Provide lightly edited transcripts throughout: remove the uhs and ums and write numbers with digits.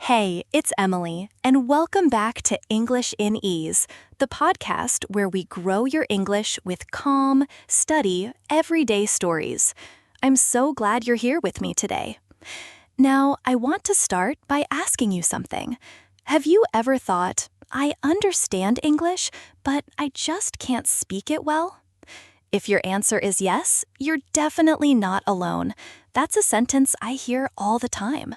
Hey, it's Emily, and welcome back to English in Ease, the podcast where we grow your English with calm, steady, everyday stories. I'm so glad you're here with me today. Now, I want to start by asking you something. Have you ever thought, I understand English, but I just can't speak it well? If your answer is yes, you're definitely not alone. That's a sentence I hear all the time.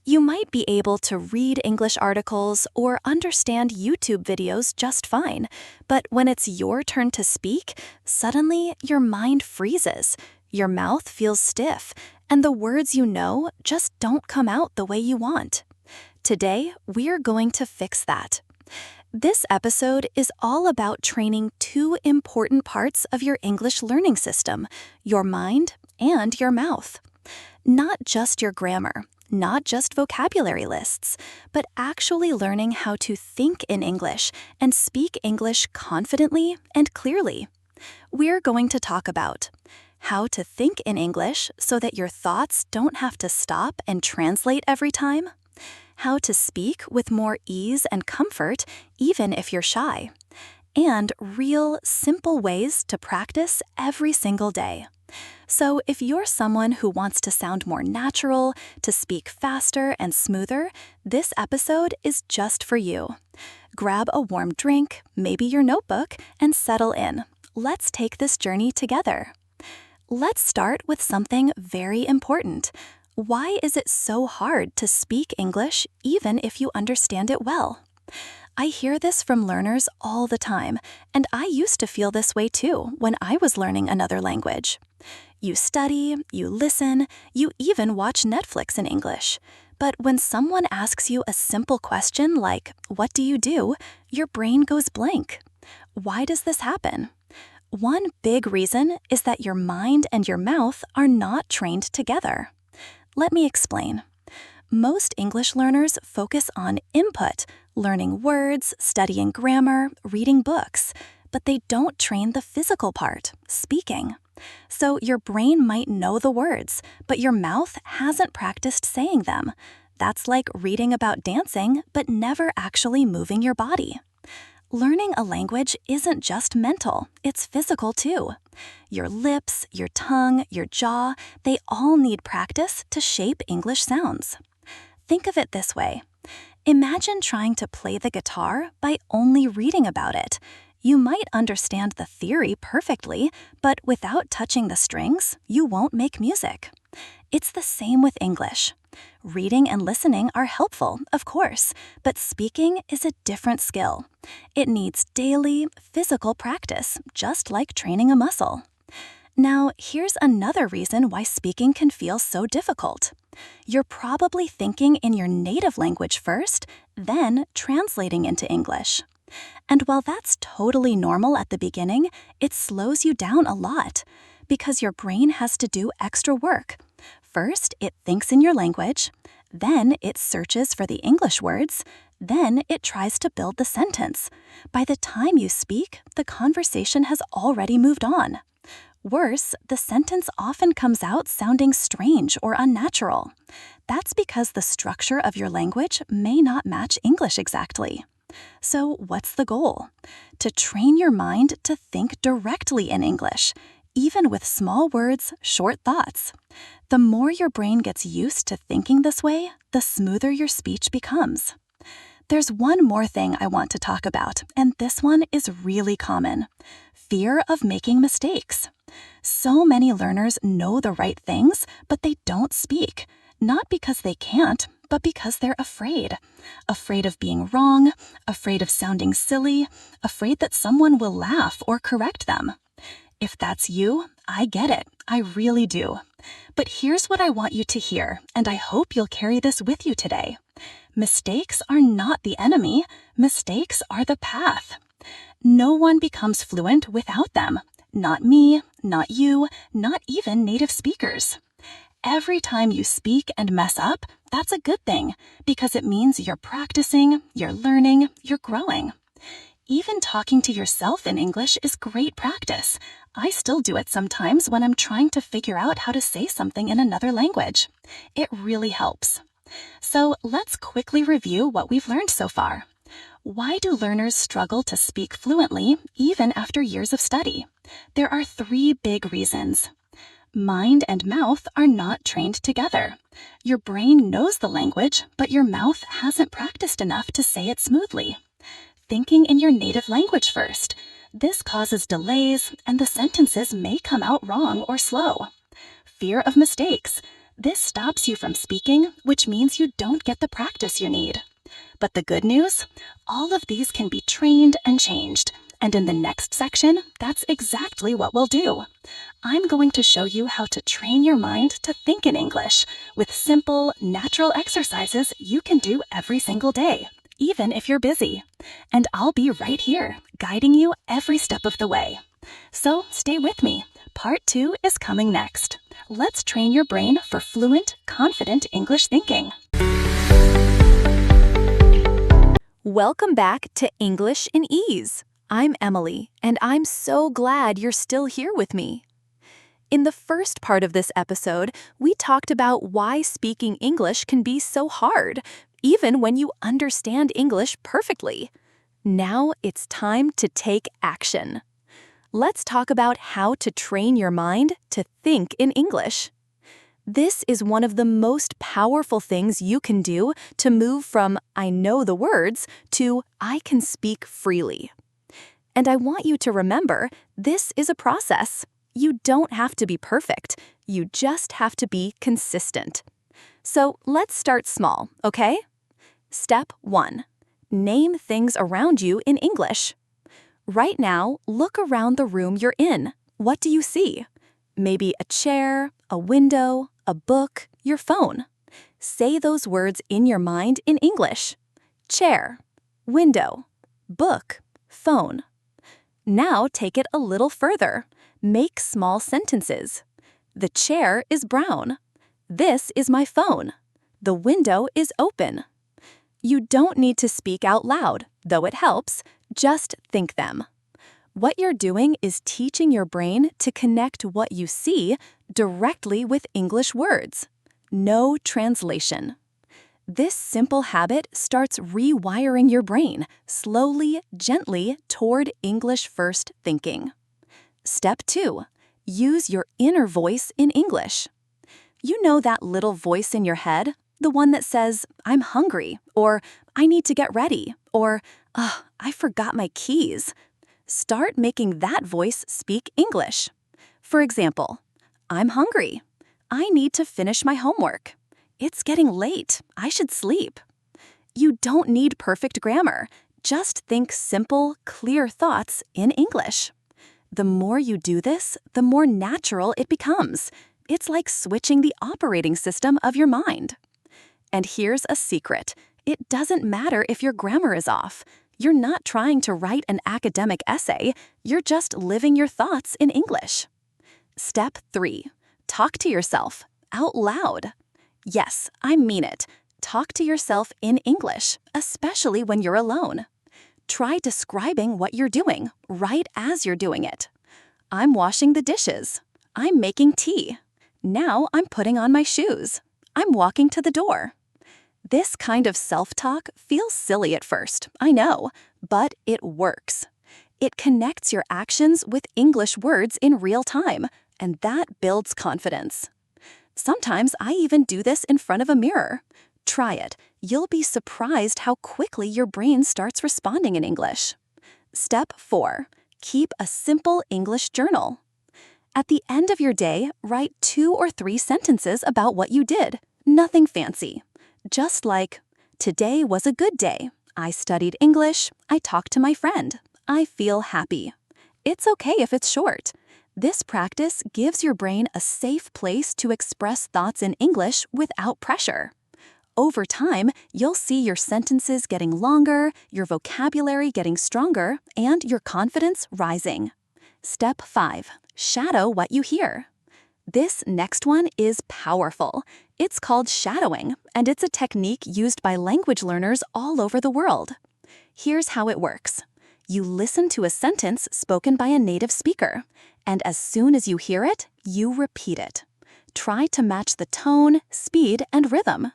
You might be able to read English articles or understand YouTube videos just fine, but when it's your turn to speak, suddenly your mind freezes, your mouth feels stiff, and the words you know just don't come out the way you want. Today, we're going to fix that. This episode is all about training two important parts of your English learning system, your mind and your mouth. Not just your grammar, not just vocabulary lists, but actually learning how to think in English and speak English confidently and clearly. We're going to talk about how to think in English so that your thoughts don't have to stop and translate every time, how to speak with more ease and comfort even if you're shy, and real, simple ways to practice every single day. So if you're someone who wants to sound more natural, to speak faster and smoother, this episode is just for you. Grab a warm drink, maybe your notebook, and settle in. Let's take this journey together. Let's start with something very important. Why is it so hard to speak English even if you understand it well? I hear this from learners all the time, and I used to feel this way too when I was learning another language. You study, you listen, you even watch Netflix in English. But when someone asks you a simple question like, "What do you do?" your brain goes blank. Why does this happen? One big reason is that your mind and your mouth are not trained together. Let me explain. Most English learners focus on input, learning words, studying grammar, reading books, but they don't train the physical part, speaking. So your brain might know the words, but your mouth hasn't practiced saying them. That's like reading about dancing, but never actually moving your body. Learning a language isn't just mental, it's physical too. Your lips, your tongue, your jaw, they all need practice to shape English sounds. Think of it this way. Imagine trying to play the guitar by only reading about it. You might understand the theory perfectly, but without touching the strings, you won't make music. It's the same with English. Reading and listening are helpful, of course, but speaking is a different skill. It needs daily, physical practice, just like training a muscle. Now, here's another reason why speaking can feel so difficult. You're probably thinking in your native language first, then translating into English. And while that's totally normal at the beginning, it slows you down a lot because your brain has to do extra work. First, it thinks in your language, then it searches for the English words, then it tries to build the sentence. By the time you speak, the conversation has already moved on. Worse, the sentence often comes out sounding strange or unnatural. That's because the structure of your language may not match English exactly. So what's the goal? To train your mind to think directly in English, even with small words, short thoughts. The more your brain gets used to thinking this way, the smoother your speech becomes. There's one more thing I want to talk about, and this one is really common. Fear of making mistakes. So many learners know the right things, but they don't speak. Not because they can't, but because they're afraid. Afraid of being wrong, afraid of sounding silly, afraid that someone will laugh or correct them. If that's you, I get it. I really do. But here's what I want you to hear, and I hope you'll carry this with you today. Mistakes are not the enemy. Mistakes are the path. No one becomes fluent without them. Not me, not you, not even native speakers. Every time you speak and mess up, that's a good thing because it means you're practicing, you're learning, you're growing. Even talking to yourself in English is great practice. I still do it sometimes when I'm trying to figure out how to say something in another language. It really helps. So let's quickly review what we've learned so far. Why do learners struggle to speak fluently even after years of study? There are 3 big reasons. Mind and mouth are not trained together. Your brain knows the language, but your mouth hasn't practiced enough to say it smoothly. Thinking in your native language first. This causes delays, and the sentences may come out wrong or slow. Fear of mistakes. This stops you from speaking, which means you don't get the practice you need. But the good news? All of these can be trained and changed. And in the next section, that's exactly what we'll do. I'm going to show you how to train your mind to think in English with simple, natural exercises you can do every single day, even if you're busy. And I'll be right here, guiding you every step of the way. So stay with me. Part 2 is coming next. Let's train your brain for fluent, confident English thinking. Welcome back to English in Ease. I'm Emily, and I'm so glad you're still here with me. In the first part of this episode, we talked about why speaking English can be so hard, even when you understand English perfectly. Now it's time to take action. Let's talk about how to train your mind to think in English. This is one of the most powerful things you can do to move from I know the words to I can speak freely. And I want you to remember, this is a process. You don't have to be perfect. You just have to be consistent. So let's start small, okay? Step 1. Name things around you in English. Right now, look around the room you're in. What do you see? Maybe a chair, a window, a book, your phone. Say those words in your mind in English. Chair, window, book, phone. Now take it a little further. Make small sentences. The chair is brown. This is my phone. The window is open. You don't need to speak out loud, though it helps. Just think them. What you're doing is teaching your brain to connect what you see directly with English words. No translation. This simple habit starts rewiring your brain slowly, gently toward English-first thinking. Step 2. Use your inner voice in English. You know that little voice in your head? The one that says, I'm hungry, or I need to get ready, or I forgot my keys. Start making that voice speak English. For example, I'm hungry. I need to finish my homework. It's getting late. I should sleep. You don't need perfect grammar. Just think simple, clear thoughts in English. The more you do this, the more natural it becomes. It's like switching the operating system of your mind. And here's a secret. It doesn't matter if your grammar is off. You're not trying to write an academic essay. You're just living your thoughts in English. Step 3. Talk to yourself out loud. Yes, I mean it. Talk to yourself in English, especially when you're alone. Try describing what you're doing right as you're doing it. I'm washing the dishes. I'm making tea. Now I'm putting on my shoes. I'm walking to the door. This kind of self-talk feels silly at first, I know, but it works. It connects your actions with English words in real time, and that builds confidence. Sometimes I even do this in front of a mirror. Try it. You'll be surprised how quickly your brain starts responding in English. Step 4. Keep a simple English journal. At the end of your day, write 2 or 3 sentences about what you did. Nothing fancy. Just like, today was a good day. I studied English. I talked to my friend. I feel happy. It's okay if it's short. This practice gives your brain a safe place to express thoughts in English without pressure. Over time, you'll see your sentences getting longer, your vocabulary getting stronger, and your confidence rising. Step 5. Shadow what you hear. This next one is powerful. It's called shadowing, and it's a technique used by language learners all over the world. Here's how it works. You listen to a sentence spoken by a native speaker, and as soon as you hear it, you repeat it. Try to match the tone, speed, and rhythm.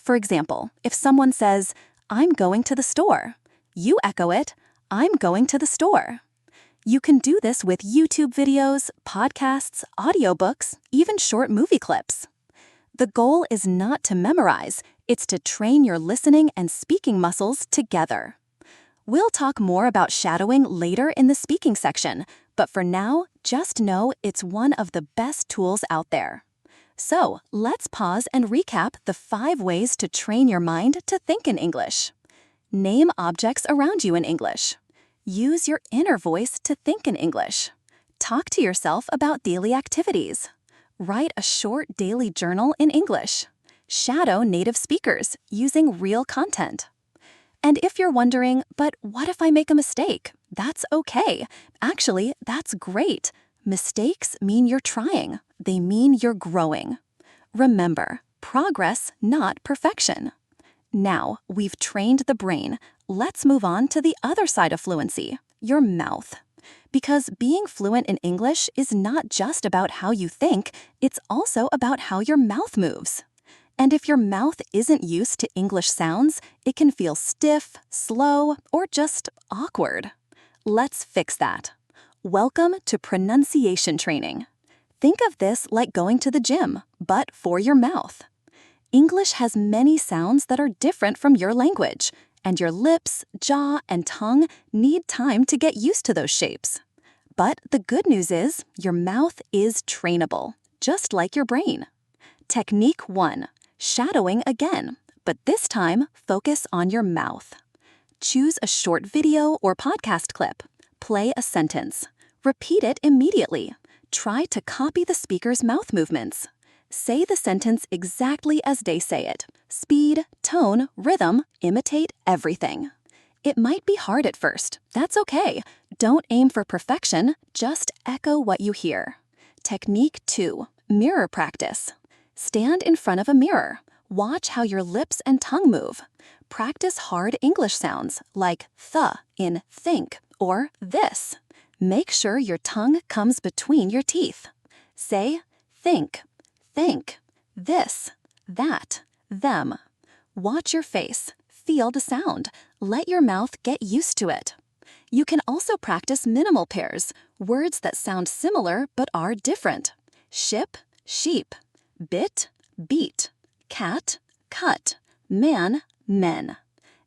For example, if someone says, "I'm going to the store," you echo it, "I'm going to the store." You can do this with YouTube videos, podcasts, audiobooks, even short movie clips. The goal is not to memorize, it's to train your listening and speaking muscles together. We'll talk more about shadowing later in the speaking section, but for now, just know it's one of the best tools out there. So, let's pause and recap the 5 ways to train your mind to think in English. Name objects around you in English. Use your inner voice to think in English. Talk to yourself about daily activities. Write a short daily journal in English. Shadow native speakers using real content. And if you're wondering, but what if I make a mistake? That's okay. Actually, that's great. Mistakes mean you're trying. They mean you're growing. Remember, progress, not perfection. Now, we've trained the brain. Let's move on to the other side of fluency, your mouth. Because being fluent in English is not just about how you think, it's also about how your mouth moves. And if your mouth isn't used to English sounds, it can feel stiff, slow, or just awkward. Let's fix that. Welcome to pronunciation training. Think of this like going to the gym, but for your mouth. English has many sounds that are different from your language, and your lips, jaw, and tongue need time to get used to those shapes. But the good news is, your mouth is trainable, just like your brain. Technique 1. Shadowing again, but this time, focus on your mouth. Choose a short video or podcast clip. Play a sentence. Repeat it immediately. Try to copy the speaker's mouth movements. Say the sentence exactly as they say it. Speed, tone, rhythm, imitate everything. It might be hard at first. That's okay. Don't aim for perfection, just echo what you hear. Technique 2. Mirror practice. Stand in front of a mirror. Watch how your lips and tongue move. Practice hard English sounds like th in think or this. Make sure your tongue comes between your teeth. Say think, this, that, them. Watch your face. Feel the sound. Let your mouth get used to it. You can also practice minimal pairs, words that sound similar but are different. Ship, sheep. Bit, beat. Cat, cut. Man, men.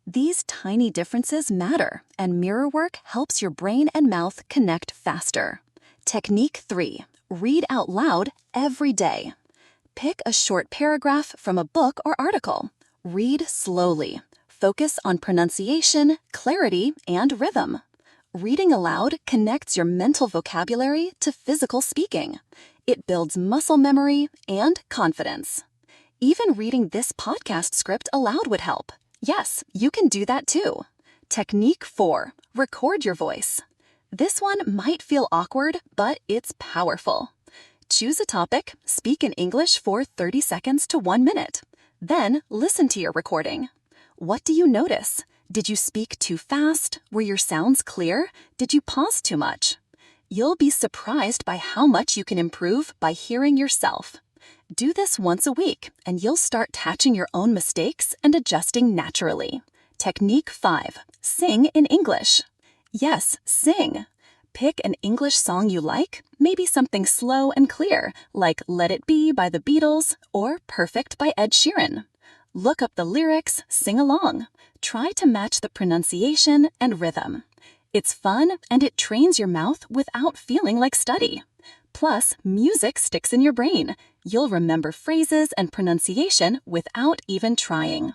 These tiny differences matter, and mirror work helps your brain and mouth connect faster. Technique 3. Read out loud every day. Pick a short paragraph from a book or article. Read slowly. Focus on pronunciation, clarity, and rhythm. Reading aloud connects your mental vocabulary to physical speaking. It builds muscle memory and confidence. Even reading this podcast script aloud would help. Yes, you can do that too. Technique 4. Record your voice. This one might feel awkward, but it's powerful. Choose a topic, speak in English for 30 seconds to 1 minute. Then listen to your recording. What do you notice? Did you speak too fast? Were your sounds clear? Did you pause too much? You'll be surprised by how much you can improve by hearing yourself. Do this once a week, and you'll start catching your own mistakes and adjusting naturally. Technique 5. Sing in English. Yes, sing. Pick an English song you like, maybe something slow and clear, like Let It Be by the Beatles or Perfect by Ed Sheeran. Look up the lyrics, sing along. Try to match the pronunciation and rhythm. It's fun and it trains your mouth without feeling like study. Plus, music sticks in your brain. You'll remember phrases and pronunciation without even trying.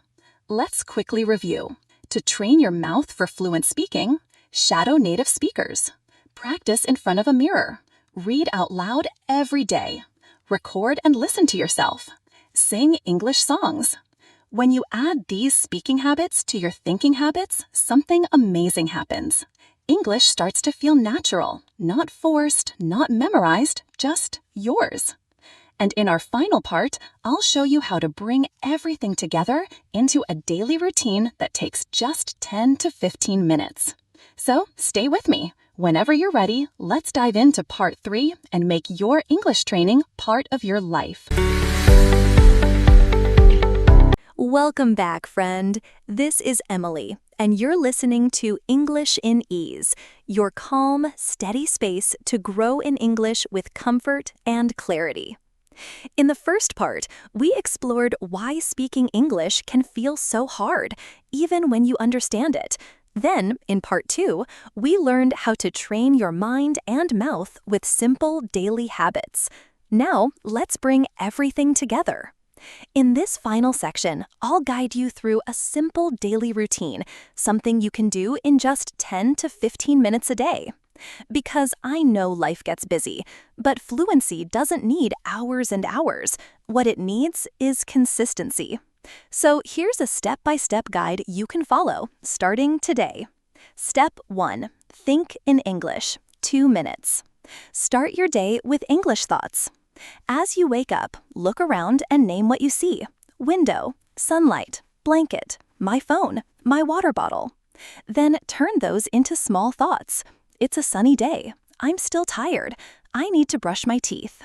Let's quickly review. To train your mouth for fluent speaking, shadow native speakers. Practice in front of a mirror. Read out loud every day. Record and listen to yourself. Sing English songs. When you add these speaking habits to your thinking habits, something amazing happens. English starts to feel natural, not forced, not memorized, just yours. And in our final part, I'll show you how to bring everything together into a daily routine that takes just 10 to 15 minutes. So stay with me. Whenever you're ready, let's dive into part 3 and make your English training part of your life. Welcome back, friend. This is Emily, and you're listening to English in Ease, your calm, steady space to grow in English with comfort and clarity. In the first part, we explored why speaking English can feel so hard, even when you understand it. Then, in part 2, we learned how to train your mind and mouth with simple daily habits. Now, let's bring everything together. In this final section, I'll guide you through a simple daily routine, something you can do in just 10 to 15 minutes a day. Because I know life gets busy, but fluency doesn't need hours and hours. What it needs is consistency. So here's a step-by-step guide you can follow, starting today. Step 1. Think in English. 2 minutes. Start your day with English thoughts. As you wake up, look around and name what you see. Window, sunlight, blanket, my phone, my water bottle. Then turn those into small thoughts. It's a sunny day. I'm still tired. I need to brush my teeth.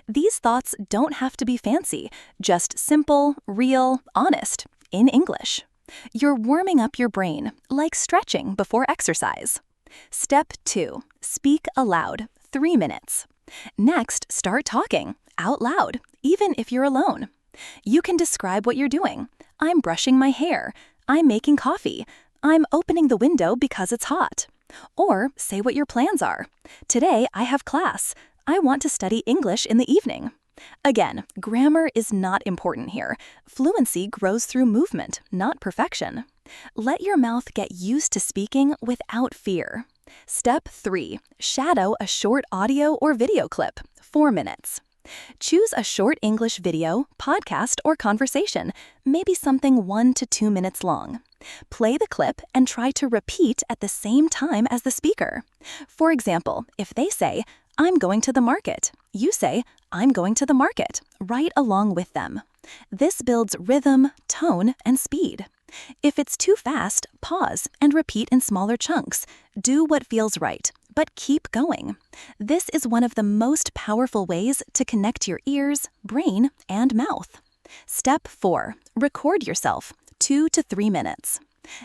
These thoughts don't have to be fancy, just simple, real, honest, in English. You're warming up your brain, like stretching before exercise. Step 2. Speak aloud. 3 minutes. Next, start talking, out loud, even if you're alone. You can describe what you're doing. I'm brushing my hair. I'm making coffee. I'm opening the window because it's hot. Or say what your plans are. Today, I have class. I want to study English in the evening. Again, grammar is not important here. Fluency grows through movement, not perfection. Let your mouth get used to speaking without fear. Step 3. Shadow a short audio or video clip. 4 minutes. Choose a short English video, podcast, or conversation, maybe something 1 to 2 minutes long. Play the clip and try to repeat at the same time as the speaker. For example, if they say, I'm going to the market, you say, I'm going to the market, right along with them. This builds rhythm, tone, and speed. If it's too fast, pause and repeat in smaller chunks. Do what feels right, but keep going. This is one of the most powerful ways to connect your ears, brain, and mouth. Step 4. Record yourself. 2 to 3 minutes.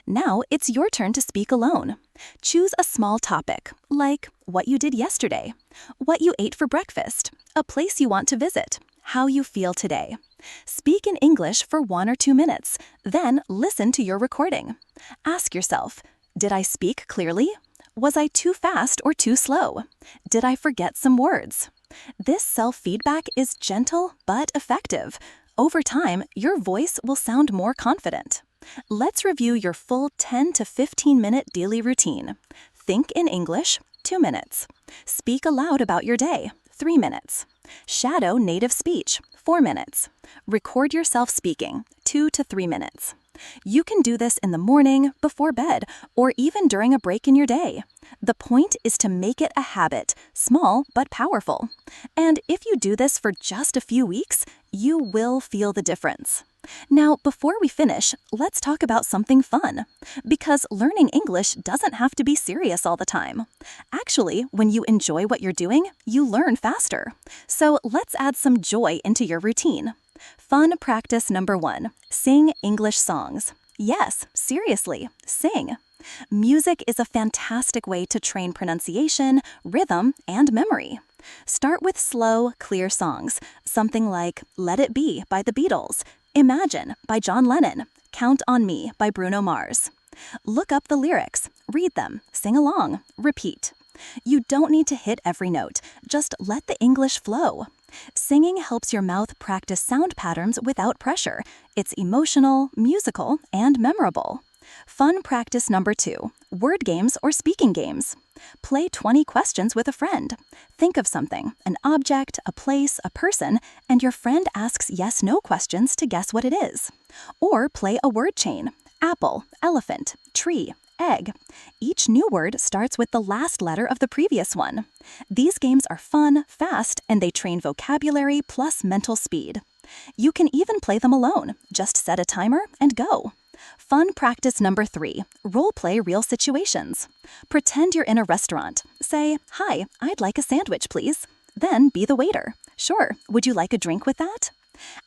Now it's your turn to speak alone. Choose a small topic, like what you did yesterday, what you ate for breakfast, a place you want to visit, how you feel today. Speak in English for 1 or 2 minutes, then listen to your recording. Ask yourself, did I speak clearly? Was I too fast or too slow? Did I forget some words? This self-feedback is gentle but effective. Over time, your voice will sound more confident. Let's review your full 10 to 15-minute daily routine. Think in English, 2 minutes. Speak aloud about your day, 3 minutes. Shadow native speech, 4 minutes. Record yourself speaking, 2 to 3 minutes. You can do this in the morning, before bed, or even during a break in your day. The point is to make it a habit, small but powerful. And if you do this for just a few weeks, you will feel the difference. Now, before we finish, let's talk about something fun. Because learning English doesn't have to be serious all the time. Actually, when you enjoy what you're doing, you learn faster. So let's add some joy into your routine. Fun practice number 1. Sing English songs. Yes, seriously, sing. Music is a fantastic way to train pronunciation, rhythm, and memory. Start with slow, clear songs, something like Let It Be by the Beatles, Imagine by John Lennon, Count on Me by Bruno Mars. Look up the lyrics, read them, sing along, repeat. You don't need to hit every note, just let the English flow. Singing helps your mouth practice sound patterns without pressure. It's emotional, musical, and memorable. Fun practice number 2, word games or speaking games. Play 20 questions with a friend. Think of something, an object, a place, a person, and your friend asks yes/no questions to guess what it is. Or play a word chain, apple, elephant, tree, egg. Each new word starts with the last letter of the previous one. These games are fun, fast, and they train vocabulary plus mental speed. You can even play them alone. Just set a timer and go. Fun practice number 3, role-play real situations. Pretend you're in a restaurant. Say, "Hi, I'd like a sandwich, please." Then be the waiter. "Sure, would you like a drink with that?"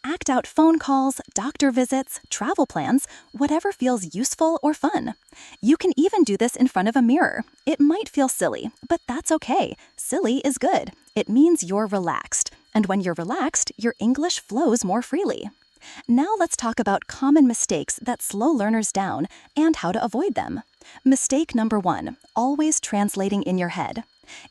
Act out phone calls, doctor visits, travel plans, whatever feels useful or fun. You can even do this in front of a mirror. It might feel silly, but that's okay. Silly is good. It means you're relaxed. And when you're relaxed, your English flows more freely. Now let's talk about common mistakes that slow learners down and how to avoid them. Mistake number 1, always translating in your head.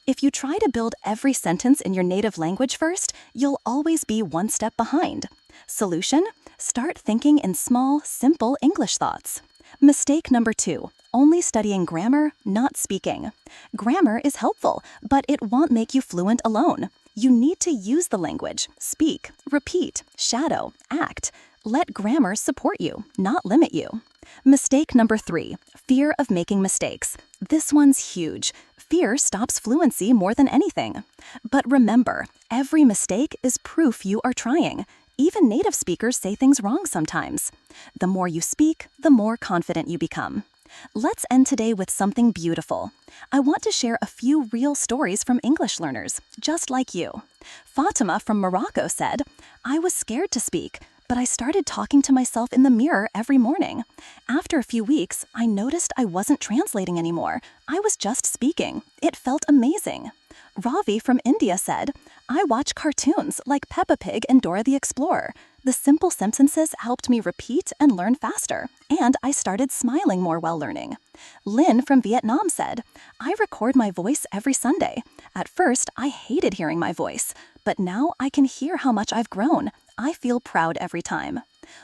If you try to build every sentence in your native language first, you'll always be one step behind. Solution? Start thinking in small, simple English thoughts. Mistake number 2, only studying grammar, not speaking. Grammar is helpful, but it won't make you fluent alone. You need to use the language, speak, repeat, shadow, act. Let grammar support you, not limit you. Mistake number 3, fear of making mistakes. This one's huge. Fear stops fluency more than anything. But remember, every mistake is proof you are trying. Even native speakers say things wrong sometimes. The more you speak, the more confident you become. Let's end today with something beautiful. I want to share a few real stories from English learners, just like you. Fatima from Morocco said, "I was scared to speak, but I started talking to myself in the mirror every morning. After a few weeks, I noticed I wasn't translating anymore. I was just speaking. It felt amazing." Ravi from India said, "I watch cartoons like Peppa Pig and Dora the Explorer. The simple sentences helped me repeat and learn faster, and I started smiling more while learning." Lynn from Vietnam said, "I record my voice every Sunday. At first, I hated hearing my voice, but now I can hear how much I've grown. I feel proud every time."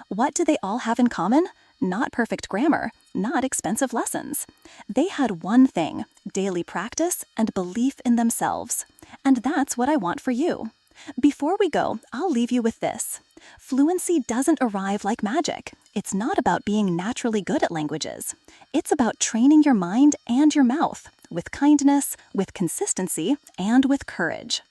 What do they all have in common? Not perfect grammar, not expensive lessons. They had one thing: daily practice and belief in themselves. And that's what I want for you. Before we go, I'll leave you with this. Fluency doesn't arrive like magic. It's not about being naturally good at languages. It's about training your mind and your mouth, with kindness, with consistency, and with courage.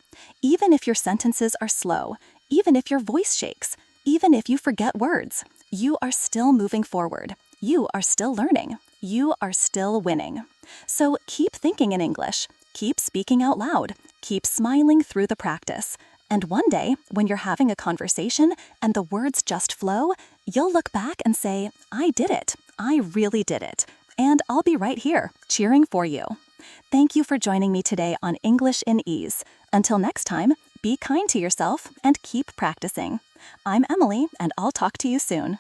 Even if your sentences are slow, even if your voice shakes, even if you forget words, you are still moving forward. You are still learning. You are still winning. So keep thinking in English. Keep speaking out loud. Keep smiling through the practice. And one day, when you're having a conversation and the words just flow, you'll look back and say, "I did it. I really did it." And I'll be right here, cheering for you. Thank you for joining me today on English in Ease. Until next time, be kind to yourself and keep practicing. I'm Emily, and I'll talk to you soon.